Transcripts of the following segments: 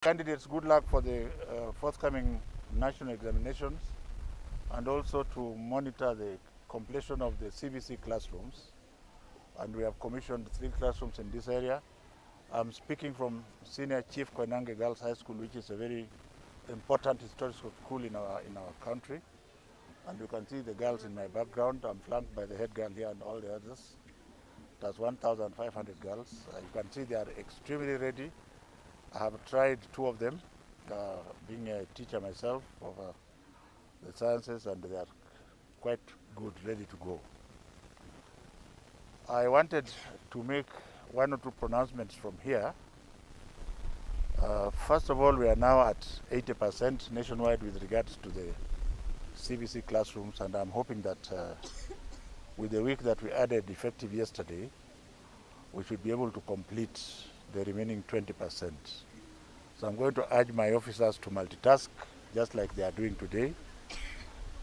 Candidates, good luck for the forthcoming national examinations, and also to monitor the completion of the CBC classrooms. And we have commissioned 3 classrooms in this area. I'm speaking from Senior Chief Koinange Girls High School, which is a very important historical school in our country. And you can see the girls in my background. I'm flanked by the head girl here and all the others. That's 1,500 girls. You can see they are extremely ready. I have tried 2 of them, being a teacher myself of the sciences, and they are quite good, ready to go. I wanted to make 1 or 2 pronouncements from here. First of all, we are now at 80% nationwide with regards to the CBC classrooms, and I'm hoping that with the week that we added effective yesterday, we should be able to complete the remaining 20%. So I'm going to urge my officers to multitask, just like they are doing today.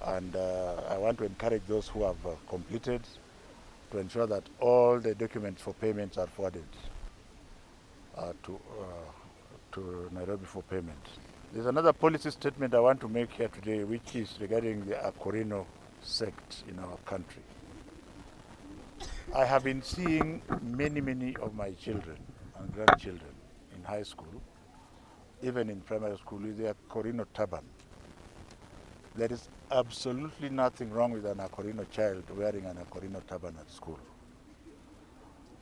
And I want to encourage those who have completed to ensure that all the documents for payments are forwarded to Nairobi for payment. There's another policy statement I want to make here today, which is regarding the Akorino sect in our country. I have been seeing many of my children and grandchildren in high school, even in primary school, with the Akorino turban. There is absolutely nothing wrong with an Akorino child wearing an Akorino turban at school.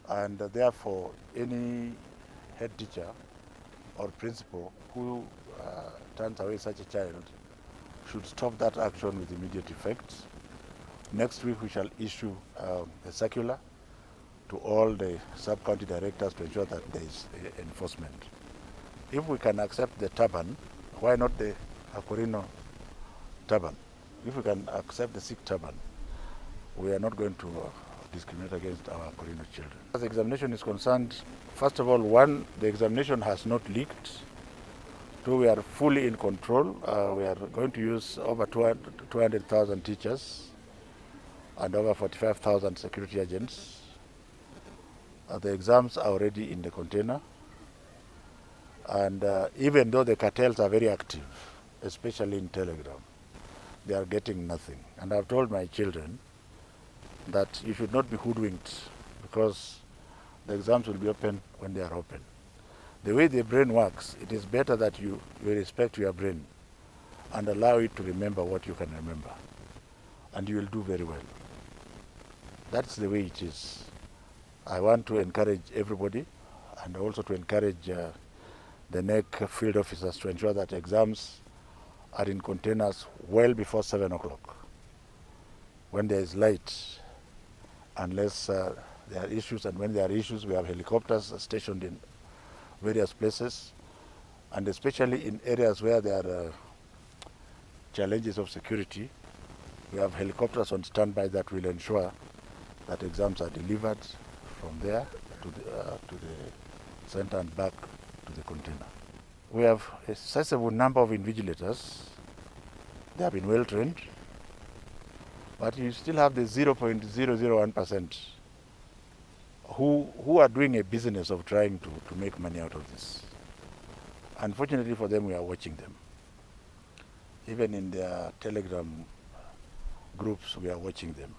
And therefore, any head teacher or principal who turns away such a child should stop that action with immediate effect. Next week we shall issue a circular to all the sub-county directors to ensure that there is enforcement. If we can accept the turban, why not the Akorino turban? If we can accept the Sikh turban, we are not going to discriminate against our Akorino children. As the examination is concerned, first of all, 1, the examination has not leaked. 2, we are fully in control. We are going to use over 200,000 teachers and over 45,000 security agents. The exams are already in the container. And even though the cartels are very active, especially in Telegram, they are getting nothing. And I've told my children that you should not be hoodwinked, because the exams will be open when they are open. The way the brain works, it is better that you respect your brain and allow it to remember what you can remember. And you will do very well. That's the way it is. I want to encourage everybody, and also to encourage the NEC field officers to ensure that exams are in containers well before 7 o'clock, when there is light, unless there are issues. And when there are issues, we have helicopters stationed in various places, and especially in areas where there are challenges of security, we have helicopters on standby that will ensure that exams are delivered from there to the center and back to the container. We have a sizable number of invigilators. They have been well trained, but you still have the 0.001% who are doing a business of trying to make money out of this. Unfortunately for them, we are watching them. Even in their Telegram groups, we are watching them.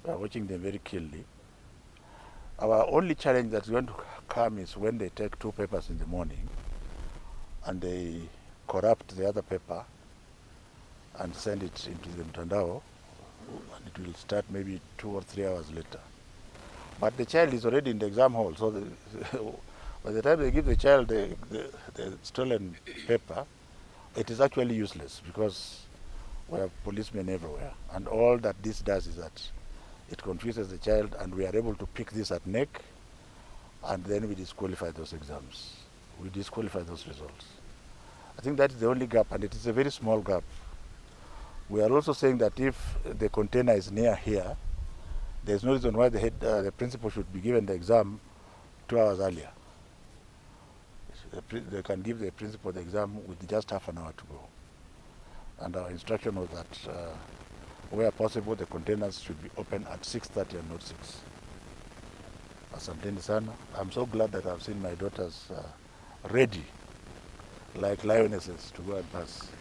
We are watching them very keenly. Our only challenge that's going to come is when they take 2 papers in the morning and they corrupt the other paper and send it into the mtandao, and it will start maybe 2 or 3 hours later. But the child is already in the exam hall, so by the time they give the child the stolen paper, it is actually useless, because we have policemen everywhere. And all that this does is that it confuses the child, and we are able to pick this at NEC, and then we disqualify those exams. We disqualify those results. I think that is the only gap, and it is a very small gap. We are also saying that if the container is near here, there is no reason why the principal should be given the exam 2 hours earlier. They can give the principal the exam with just half an hour to go. And our instruction was that where possible, the containers should be open at 6:30 and not 6. Asanteni sana. I'm so glad that I've seen my daughters ready like lionesses to go and pass.